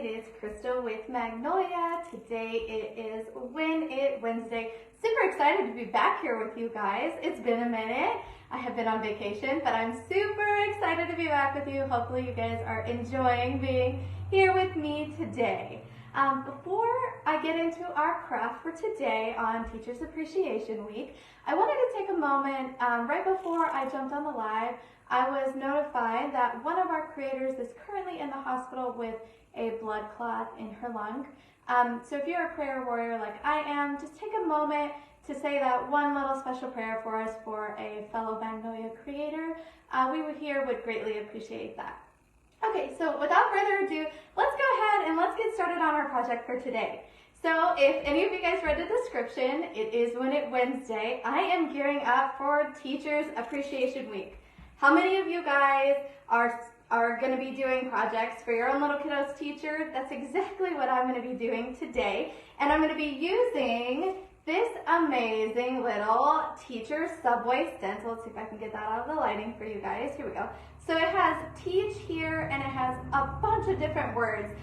is Crystal with Magnolia. Today it is Win It Wednesday. Super excited to be back here with you guys. It's been a minute. I have been on vacation, but I'm super excited to be back with you. Hopefully you guys are enjoying being here with me today. Before I get into our craft for today on Teachers Appreciation Week, I wanted to take a moment, right before I jumped on the live, I was notified that one of our creators is currently in the hospital with a blood clot in her lung. So if you're a prayer warrior like I am, just take a moment to say that one little special prayer for us for a fellow Magnolia creator. We would greatly appreciate that. Okay, so without further ado, let's go ahead and let's get started on our project for today. So if any of you guys read the description, it is Win It Wednesday. I am gearing up for Teachers Appreciation Week. How many of you guys are going to be doing projects for your own little kiddo's teacher? That's exactly what I'm going to be doing today. And I'm going to be using this amazing little teacher subway stencil. Let's see if I can get that out of the lighting for you guys. Here we go. So it has teach here, and it has a bunch of different words.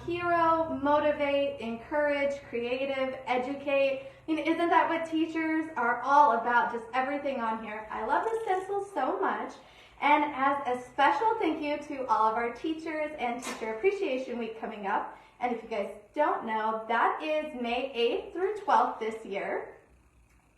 Hero, motivate, encourage, creative, educate. I mean, isn't that what teachers are all about? Just everything on here. I love this stencil so much. And as a special thank you to all of our teachers and Teacher Appreciation Week coming up, and if you guys don't know, that is May 8th through 12th this year.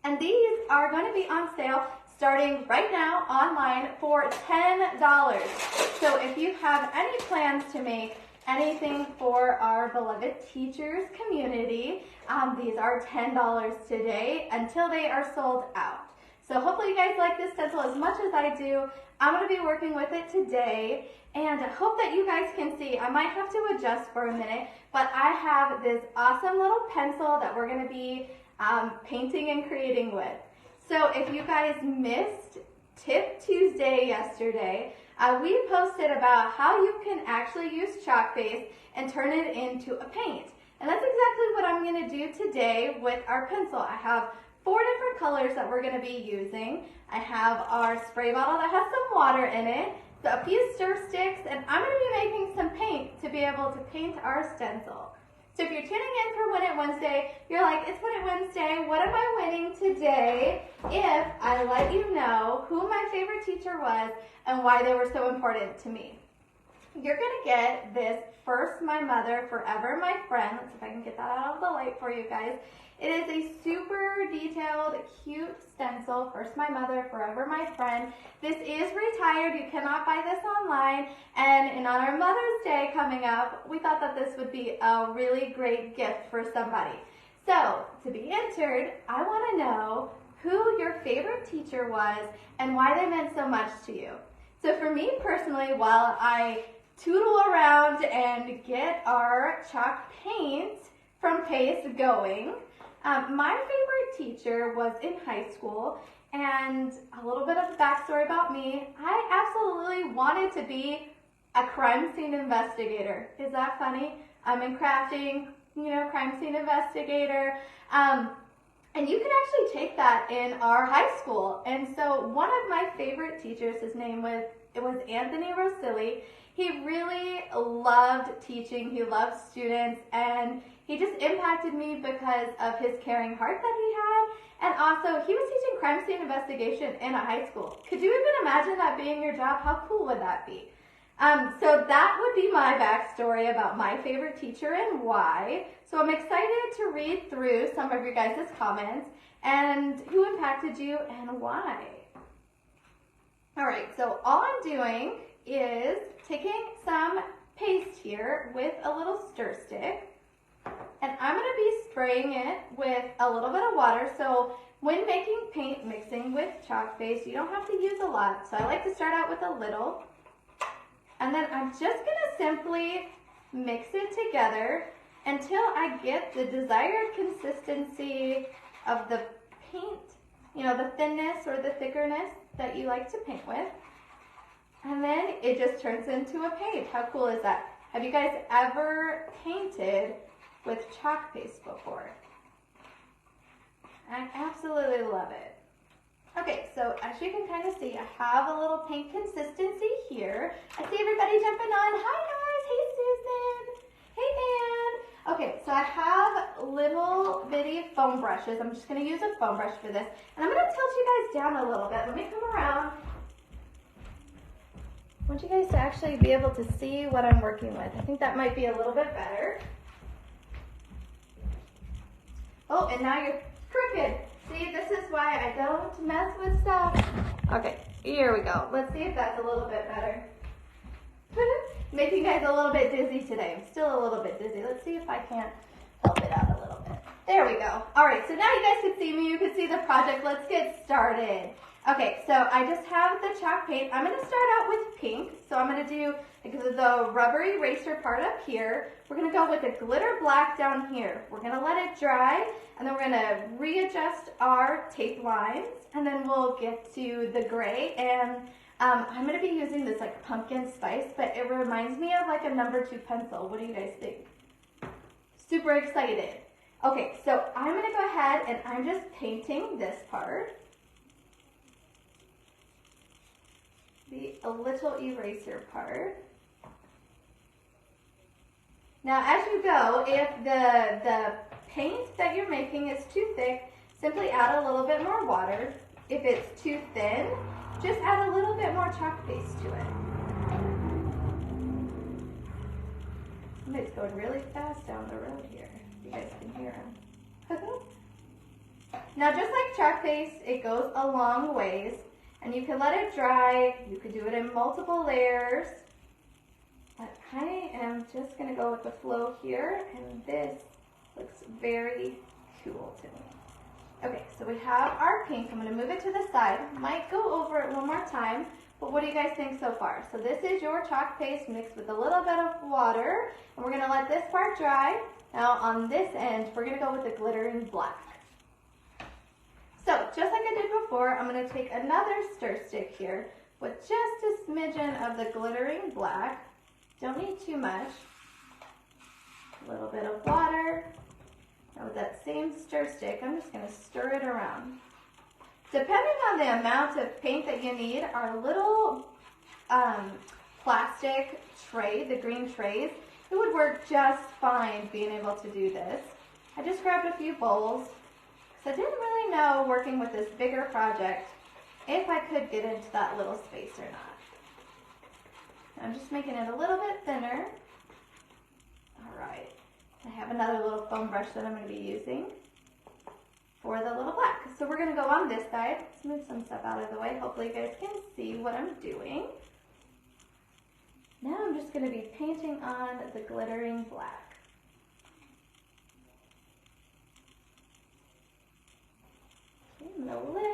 And these are going to be on sale starting right now online for $10. So if you have any plans to make anything for our beloved teachers community, these are $10 today until they are sold out. So hopefully you guys like this stencil as much as I do. I'm going to be working with it today, and I hope that you guys can see. I might have to adjust for a minute, but I have this awesome little pencil that we're going to be painting and creating with. So if you guys missed Tip Tuesday yesterday, we posted about how you can actually use chalk paste and turn it into a paint. And that's exactly what I'm going to do today with our pencil. I have 4 different colors that we're going to be using. I have our spray bottle that has some water in it, so a few stir sticks, and I'm going to be making some paint to be able to paint our stencil. So if you're tuning in for Win It Wednesday, you're like, it's Win It Wednesday, what am I winning today? If I let you know who my favorite teacher was and why they were so important to me. You're going to get this First My Mother, Forever My Friend. Let's see if I can get that out of the light for you guys. It is a super detailed, cute stencil, First My Mother, Forever My Friend. This is retired. You cannot buy this online. And on our Mother's Day coming up, we thought that this would be a really great gift for somebody. So, to be entered, I want to know who your favorite teacher was and why they meant so much to you. So for me personally, while I tootle around and get our chalk paint from paste going, my favorite teacher was in high school, and a little bit of backstory about me, I absolutely wanted to be a crime scene investigator. Is that funny? I'm in crafting, crime scene investigator. And you can actually take that in our high school. And so one of my favorite teachers, his name was Anthony Rosilli. He really loved teaching. He loved students, and he just impacted me because of his caring heart that he had. And also, he was teaching crime scene investigation in a high school. Could you even imagine that being your job? How cool would that be? So that would be my backstory about my favorite teacher and why. So I'm excited to read through some of your guys' comments and who impacted you and why. All right, so all I'm doing is taking some paste here with a little stir stick, and I'm going to be spraying it with a little bit of water. So when making paint mixing with chalk paste, you don't have to use a lot. So I like to start out with a little, and then I'm just going to simply mix it together until I get the desired consistency of the paint, the thinness or the thickness that you like to paint with. And then it just turns into a paint. How cool is that? Have you guys ever painted with chalk paste before? I absolutely love it. Okay, so as you can kind of see, I have a little paint consistency here. I see everybody jumping on. Hi guys, hey Susan. Hey I have little bitty foam brushes. I'm just gonna use a foam brush for this. And I'm gonna tilt you guys down a little bit. Let me come around. I want you guys to actually be able to see what I'm working with. I think that might be a little bit better. Oh, and now you're crooked. See, this is why I don't mess with stuff. Okay, here we go. Let's see if that's a little bit better. Making you guys a little bit dizzy today. I'm still a little bit dizzy. Let's see if I can't help it out a little bit. There we go. All right, so now you guys can see me. You can see the project. Let's get started. Okay, so I just have the chalk paint. I'm going to start out with pink. So I'm going to do the rubber eraser part up here. We're going to go with a glitter black down here. We're going to let it dry, and then we're going to readjust our tape lines, and then we'll get to the gray. And I'm going to be using this like pumpkin spice, but it reminds me of like a #2 pencil. What do you guys think? Super excited. Okay, so I'm going to go ahead and I'm just painting this part. A little eraser part. Now as you go, if the paint that you're making is too thick, simply add a little bit more water. If it's too thin, just add a little bit more chalk paste to it. Somebody's going really fast down the road here. You guys can hear him. Now just like chalk paste, it goes a long ways. And you can let it dry. You could do it in multiple layers. But I am just going to go with the flow here, and this looks very cool to me. Okay, so we have our pink. I'm going to move it to the side. Might go over it one more time, but what do you guys think so far? So this is your chalk paste mixed with a little bit of water, and we're going to let this part dry. Now on this end, we're going to go with the glittering black. So, just like I did before, I'm going to take another stir stick here with just a smidgen of the glittering black. Don't need too much. A little bit of water. Now with that same stir stick, I'm just going to stir it around. Depending on the amount of paint that you need, our little plastic tray, the green trays, it would work just fine being able to do this. I just grabbed a few bowls. So I didn't really know, working with this bigger project, if I could get into that little space or not. I'm just making it a little bit thinner. All right. I have another little foam brush that I'm going to be using for the little black. So we're going to go on this side. Let's move some stuff out of the way. Hopefully you guys can see what I'm doing. Now I'm just going to be painting on the glittering black. I'm going to lift.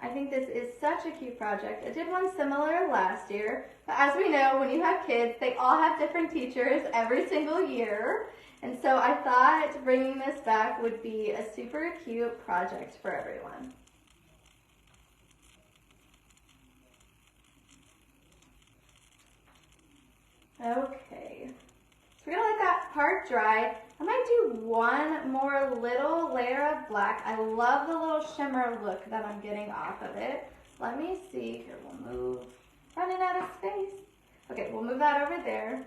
I think this is such a cute project. I did one similar last year, but as we know, when you have kids, they all have different teachers every single year. And so I thought bringing this back would be a super cute project for everyone. Okay, so we're gonna let that part dry. I might do one more little layer of black. I love the little shimmer look that I'm getting off of it. Let me see, here we'll move, running out of space. Okay, we'll move that over there.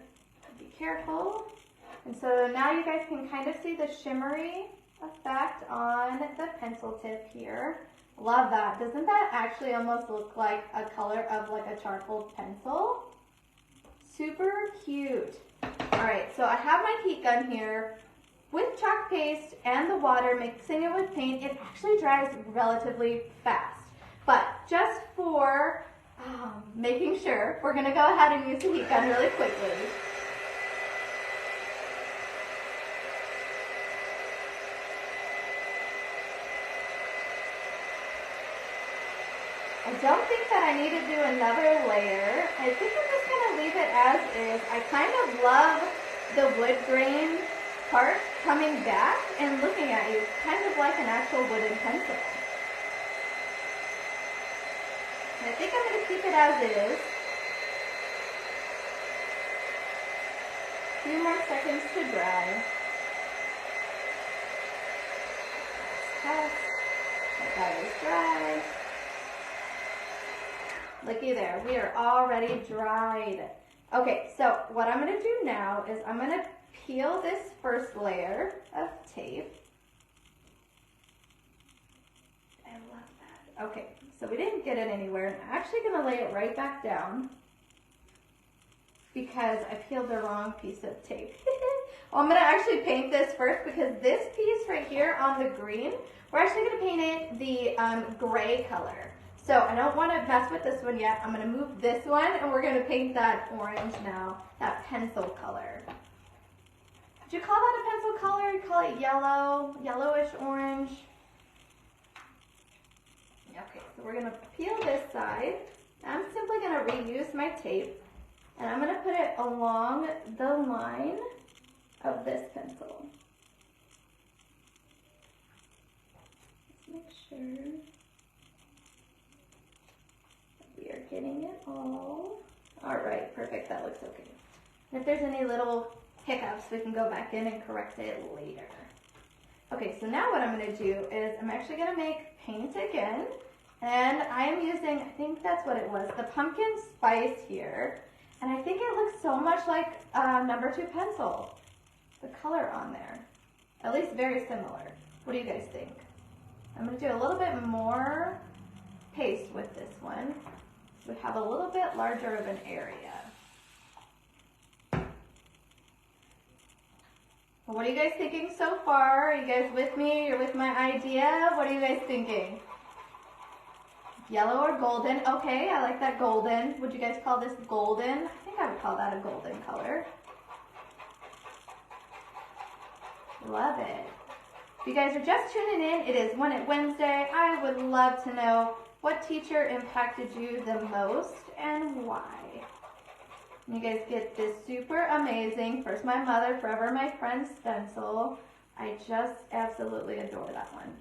Be careful. And so now you guys can kind of see the shimmery effect on the pencil tip here. Love that. Doesn't that actually almost look like a color of like a charcoal pencil? Super cute. All right, so I have my heat gun here with chalk paste and the water, mixing it with paint. It actually dries relatively fast, but just for making sure, we're gonna go ahead and use the heat gun really quickly. I don't think that I need to do another layer. I think I'm just gonna leave it as is. I kind of love the wood grain part coming back and looking at you, kind of like an actual wooden pencil. And I think I'm gonna keep it as is. A few more seconds to dry. Let's test. That is dry. Looky there, we are already dried. Okay, so what I'm gonna do now is I'm gonna peel this first layer of tape. I love that. Okay, so we didn't get it anywhere. I'm actually gonna lay it right back down because I peeled the wrong piece of tape. Well, I'm gonna actually paint this first because this piece right here on the green, we're actually gonna paint it the gray color. So I don't wanna mess with this one yet. I'm gonna move this one and we're gonna paint that orange now, that pencil color. Would you call that a pencil color? You call it yellow, yellowish orange. Okay, so we're gonna peel this side. I'm simply gonna reuse my tape and I'm gonna put it along the line of this pencil. Let's make sure that we are getting it all. All right, perfect, that looks okay. And if there's any little hiccups, we can go back in and correct it later. Okay, so now what I'm gonna do is I'm actually gonna make paint again. And I am using, I think that's what it was, the pumpkin spice here. And I think it looks so much like number 2 pencil. The color on there, at least very similar. What do you guys think? I'm gonna do a little bit more paste with this one. So we have a little bit larger of an area. What are you guys thinking so far? Are you guys with me? You're with my idea? What are you guys thinking? Yellow or golden? Okay, I like that golden. Would you guys call this golden? I think I would call that a golden color. Love it. If you guys are just tuning in, it is When It Wednesday. I would love to know what teacher impacted you the most and why. You guys get this super amazing First My Mother, Forever My Friend stencil. I just absolutely adore that one.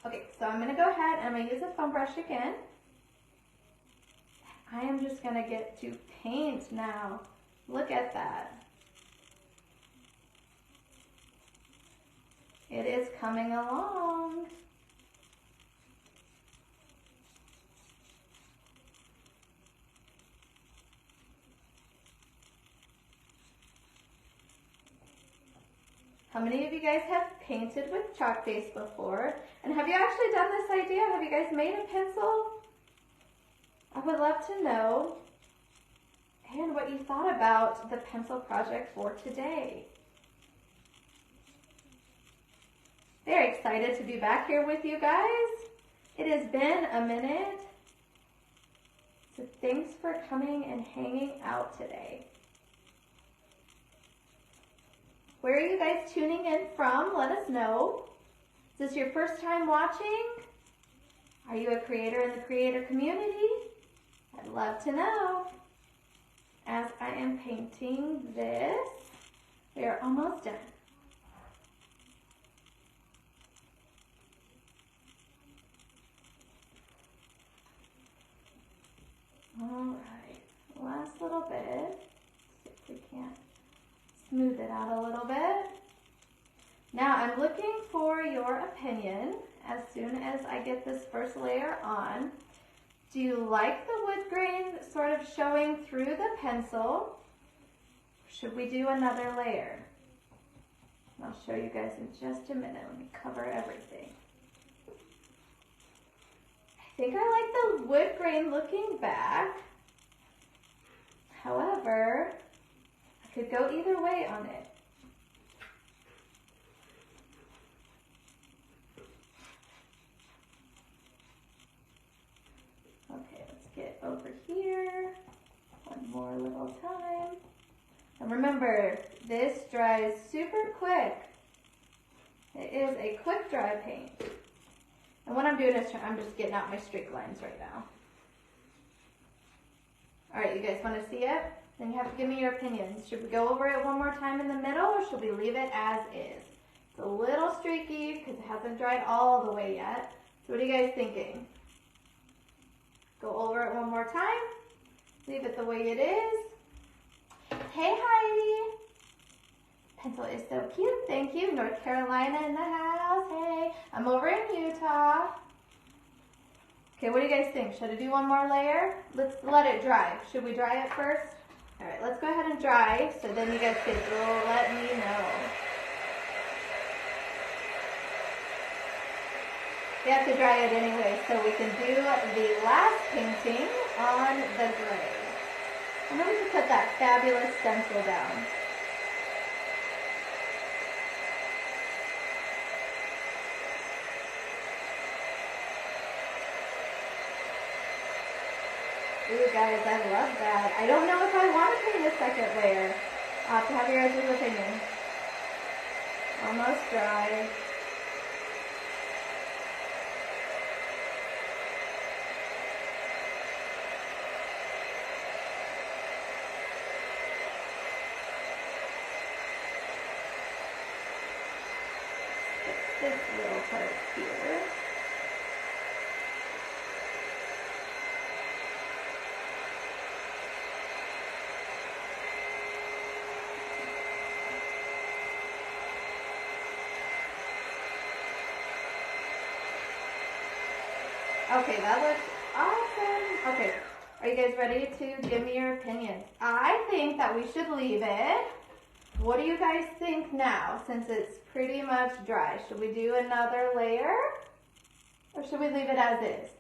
Okay, so I'm gonna go ahead and I'm gonna use a foam brush again. I am just gonna get to paint now. Look at that. It is coming along. How many of you guys have painted with chalk paste before? And have you actually done this idea? Have you guys made a pencil? I would love to know. And what you thought about the pencil project for today. Very excited to be back here with you guys. It has been a minute. So thanks for coming and hanging out today. Where are you guys tuning in from? Let us know. Is this your first time watching? Are you a creator in the creator community? I'd love to know. As I am painting this, we are almost done. All right, last little bit. See if we can't smooth it out a little bit. Now I'm looking for your opinion as soon as I get this first layer on. Do you like the wood grain sort of showing through the pencil? Should we do another layer? I'll show you guys in just a minute. Let me cover everything. I think I like the wood grain looking back. However, I could go either way on it. Okay, let's get over here. One more little time. And remember, this dries super quick. It is a quick dry paint. And what I'm doing is I'm just getting out my streak lines right now. All right, you guys want to see it? Then you have to give me your opinions. Should we go over it one more time in the middle or should we leave it as is? It's a little streaky because it hasn't dried all the way yet. So what are you guys thinking? Go over it one more time. Leave it the way it is. Hey Heidi. Pencil is so cute. Thank you. North Carolina in the house. Hey. I'm over in Utah. Okay, what do you guys think? Should I do one more layer? Let's let it dry. Should we dry it first? All right, let's go ahead and dry so then you guys can let me know. We have to dry it anyway so we can do the last painting on the gray. And then we can put that fabulous stencil down. Ooh, guys, I love that. I don't know if I want to paint a second layer. I'll have to have your guys' opinion. Almost dry. This little part here. Okay, that looks awesome. Okay, are you guys ready to give me your opinions? I think that we should leave it. What do you guys think now, since it's pretty much dry? Should we do another layer? Or should we leave it as is?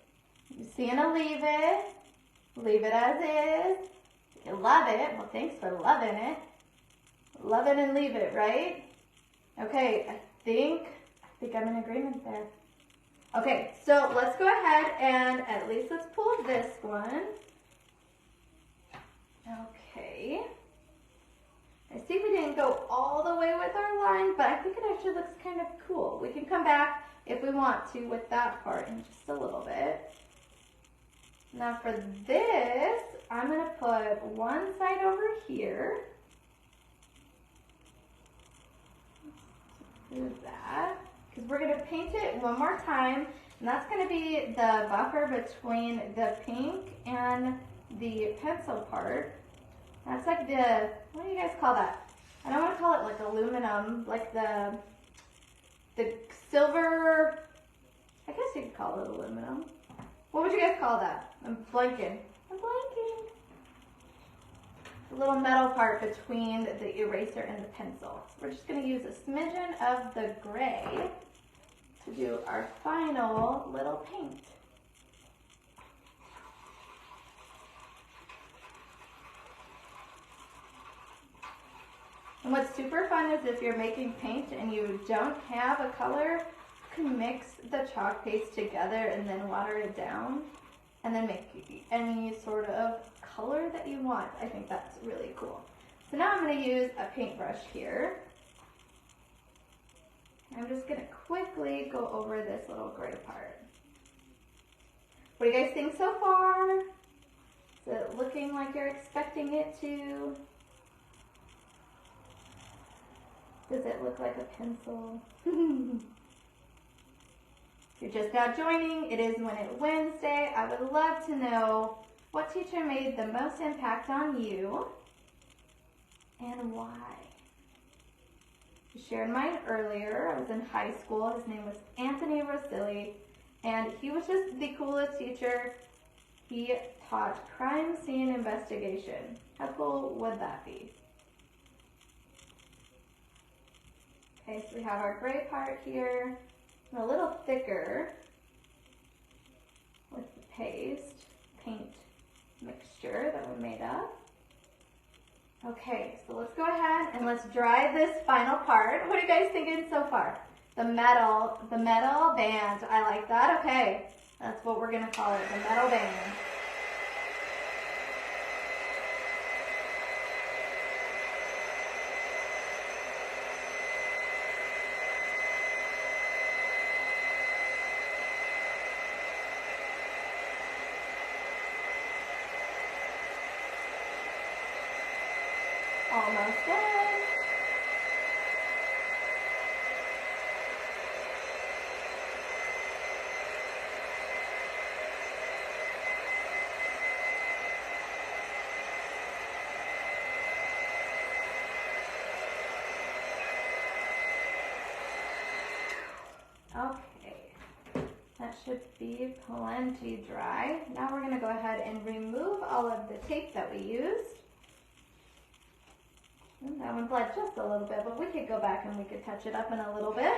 You seeing a leave it as is. You love it. Well, thanks for loving it. Love it and leave it, right? Okay, I think I'm in agreement there. Okay, so let's go ahead and at least let's pull this one. Okay. I see we didn't go all the way with our line, but I think it actually looks kind of cool. We can come back if we want to with that part in just a little bit. Now for this, I'm going to put one side over here. Let's do that. Because we're going to paint it one more time, and that's going to be the buffer between the pink and the pencil part. That's like the, what do you guys call that? I don't want to call it like aluminum, like the silver, I guess you could call it aluminum. What would you guys call that? I'm blanking. The little metal part between the eraser and the pencil. So we're just going to use a smidgen of the gray to do our final little paint. And what's super fun is if you're making paint and you don't have a color, you can mix the chalk paste together and then water it down and then make any sort of color that you want. I think that's really cool. So now I'm going to use a paintbrush here. I'm just going to quickly go over this little gray part. What do you guys think so far? Is it looking like you're expecting it to? Does it look like a pencil? If you're just now joining, it is When It Wednesday. I would love to know what teacher made the most impact on you and why. I shared mine earlier. I was in high school. His name was Anthony Rosilli, and he was just the coolest teacher. He taught crime scene investigation. How cool would that be? Okay, so we have our gray part here, and a little thicker with the paint mixture that we made up. Okay, so let's go ahead and let's dry this final part. What are you guys thinking so far? The metal band. I like that. Okay, that's what we're gonna call it, the metal band. Almost done. Okay, that should be plenty dry. Now we're going to go ahead and remove all of the tape that we used. And that one bled just a little bit, but we could go back and we could touch it up in a little bit.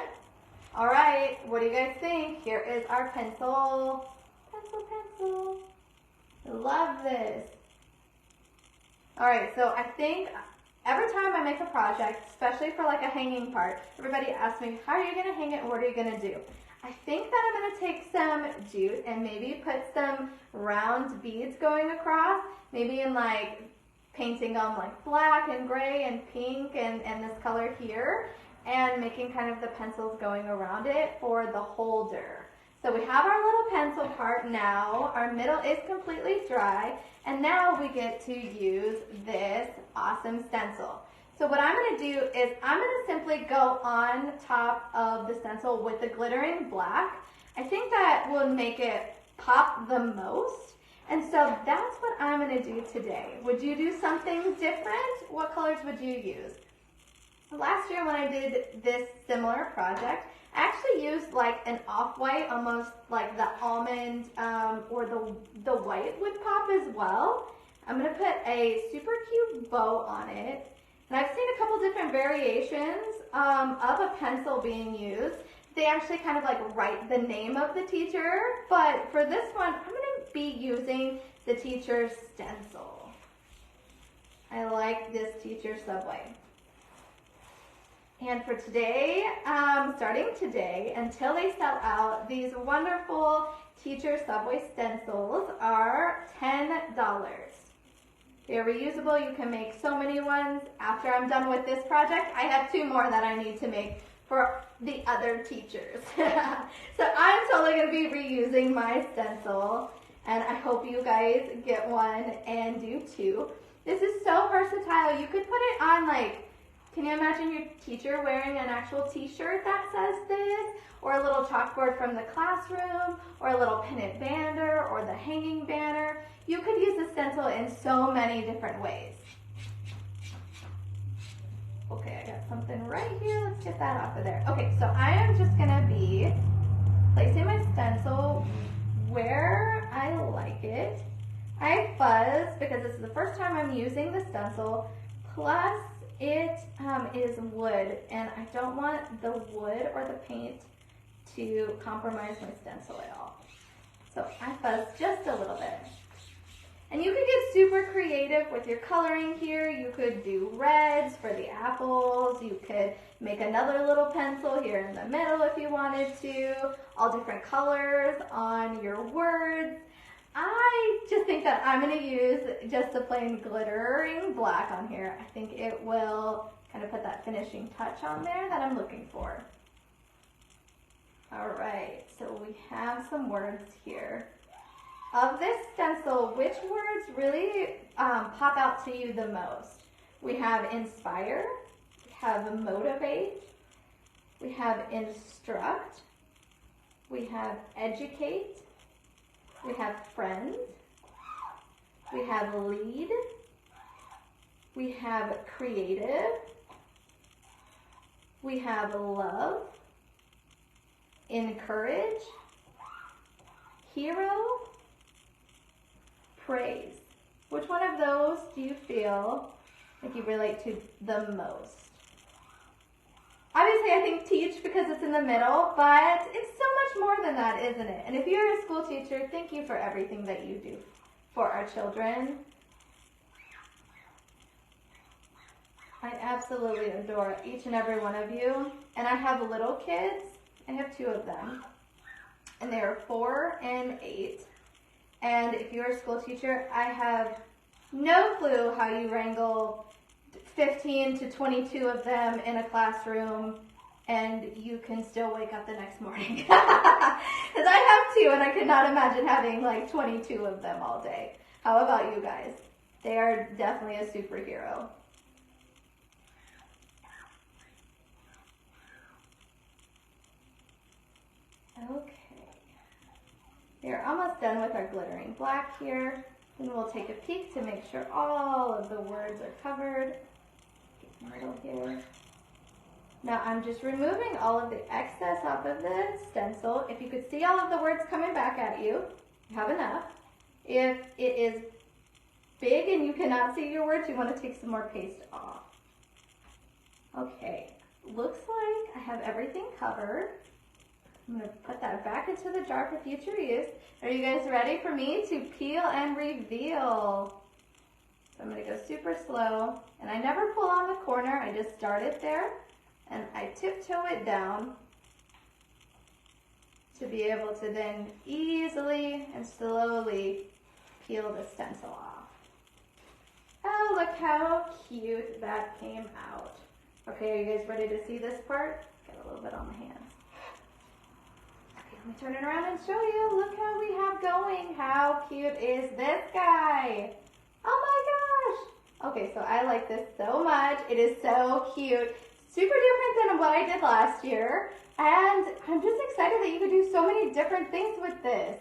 All right, what do you guys think? Here is our pencil. Pencil, pencil. I love this. All right, so I think every time I make a project, especially for like a hanging part, everybody asks me, how are you gonna hang it and what are you gonna do? I think that I'm gonna take some jute and maybe put some round beads going across, maybe in like painting on like black and gray and pink and this color here, and making kind of the pencils going around it for the holder. So we have our little pencil part now, our middle is completely dry, and now we get to use this awesome stencil. So what I'm going to do is I'm going to simply go on top of the stencil with the glittering black. I think that will make it pop the most. And so that's what I'm going to do today. Would you do something different? What colors would you use? Last year when I did this similar project, I actually used like an off-white, almost like the almond or the white would pop as well. I'm going to put a super cute bow on it. And I've seen a couple different variations of a pencil being used. They actually kind of like write the name of the teacher, but for this one, I'm going to be using the teacher's stencil. I like this teacher subway. And for today, starting today, until they sell out, these wonderful teacher subway stencils are $10. They're reusable. You can make so many ones. After I'm done with this project, I have 2 more that I need to make for the other teachers. So I'm totally going to be reusing my stencil, and I hope you guys get one and do too. This is so versatile. You could put it on like, can you imagine your teacher wearing an actual t-shirt that says this? Or a little chalkboard from the classroom, or a little pennant banner, or the hanging banner. You could use the stencil in so many different ways. Okay, I got something right here. Let's get that off of there. Okay, so I am just gonna be placing my stencil where I like it. I fuzz because this is the first time I'm using the stencil, plus it is wood, and I don't want the wood or the paint to compromise my stencil at all. So I fuzz just a little bit. And you could get super creative with your coloring here. You could do reds for the apples. You could make another little pencil here in the middle if you wanted to. All different colors on your words. I just think that I'm going to use just a plain glittering black on here. I think it will kind of put that finishing touch on there that I'm looking for. All right, so we have some words here. Of this stencil, which words really pop out to you the most? We have inspire, we have motivate, we have instruct, we have educate, we have friend, we have lead, we have creative, we have love, encourage, hero, praise. Which one of those do you feel like you relate to the most? Obviously, I think teach because it's in the middle, but it's so much more than that, isn't it? And if you're a school teacher, thank you for everything that you do for our children. I absolutely adore each and every one of you. And I have little kids. I have 2 of them. And they are 4 and 8. And if you're a school teacher, I have no clue how you wrangle 15 to 22 of them in a classroom and you can still wake up the next morning. Because I have 2 and I could not imagine having like 22 of them all day. How about you guys? They are definitely a superhero. Okay. We're almost done with our glittering black here. And we'll take a peek to make sure all of the words are covered. Get the middle here. Now I'm just removing all of the excess off of the stencil. If you could see all of the words coming back at you, you have enough. If it is big and you cannot see your words, you want to take some more paste off. Okay, looks like I have everything covered. I'm going to put that back into the jar for future use. Are you guys ready for me to peel and reveal? So I'm going to go super slow, and I never pull on the corner, I just start it there, and I tiptoe it down to be able to then easily and slowly peel the stencil off. Oh, look how cute that came out. Okay, are you guys ready to see this part? Got a little bit on my hands. Okay, let me turn it around and show you. Look how we have going. How cute is this guy? Oh my gosh. Okay, so I like this so much. It is so cute. Super different than what I did last year. And I'm just excited that you could do so many different things with this.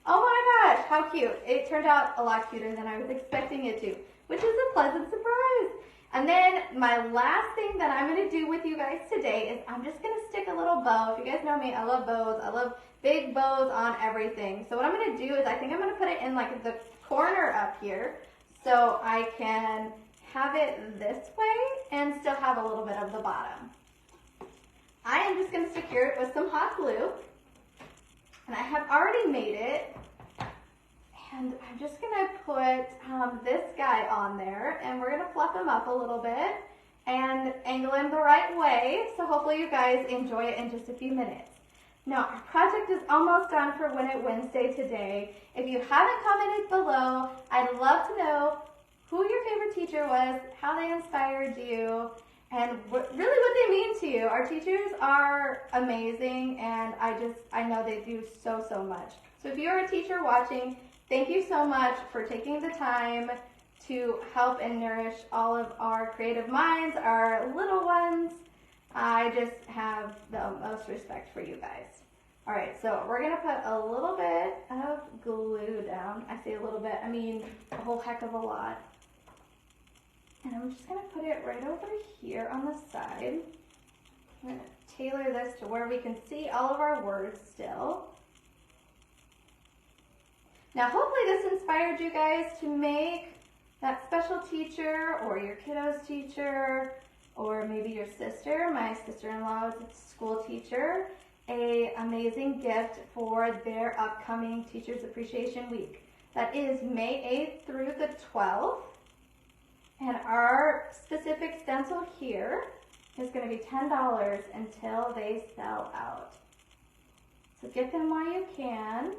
Oh my gosh, how cute. It turned out a lot cuter than I was expecting it to, which is a pleasant surprise. And then my last thing that I'm going to do with you guys today is I'm just going to stick a little bow. If you guys know me, I love bows. I love big bows on everything. So what I'm going to do is I think I'm going to put it in like the corner up here so I can have it this way and still have a little bit of the bottom. I am just going to secure it with some hot glue. And I have already made it. And I'm just going to put this guy on there, and we're going to fluff him up a little bit and angle him the right way, so hopefully you guys enjoy it in just a few minutes. Now, our project is almost done for Win It Wednesday today. If you haven't commented below, I'd love to know who your favorite teacher was, how they inspired you, and really what they mean to you. Our teachers are amazing, and I know they do so much. So if you're a teacher watching, thank you so much for taking the time to help and nourish all of our creative minds, our little ones. I just have the most respect for you guys. All right, so we're gonna put a little bit of glue down. I say a little bit, I mean a whole heck of a lot. And I'm just gonna put it right over here on the side. I'm gonna tailor this to where we can see all of our words still. Now, hopefully this inspired you guys to make that special teacher or your kiddo's teacher, or maybe your sister. My sister-in-law is a school teacher, an amazing gift for their upcoming Teachers Appreciation Week. That is May 8th through the 12th. And our specific stencil here is going to be $10 until they sell out. So get them while you can.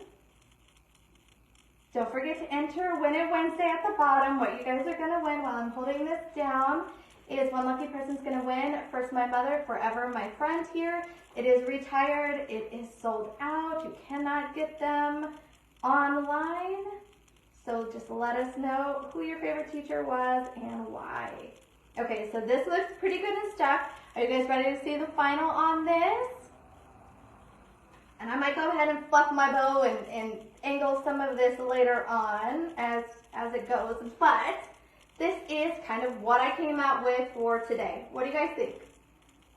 Don't forget to enter Win It Wednesday at the bottom. What you guys are going to win while I'm holding this down is one lucky person's going to win First My Mother, Forever My Friend here. It is retired. It is sold out. You cannot get them online. So just let us know who your favorite teacher was and why. Okay, so this looks pretty good and stuck. Are you guys ready to see the final on this? And I might go ahead and fluff my bow and angle some of this later on as it goes. But this is kind of what I came out with for today. What do you guys think?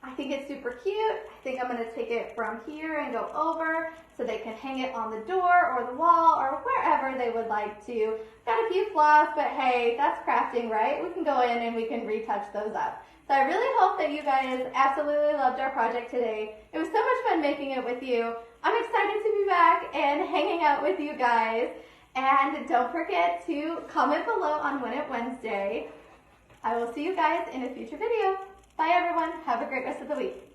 I think it's super cute. I think I'm going to take it from here and go over so they can hang it on the door or the wall or wherever they would like to. Got a few flaws, but hey, that's crafting, right? We can go in and we can retouch those up. So I really hope that you guys absolutely loved our project today. It was so much fun making it with you. I'm excited to be back and hanging out with you guys. And don't forget to comment below on Win It Wednesday. I will see you guys in a future video. Bye everyone. Have a great rest of the week.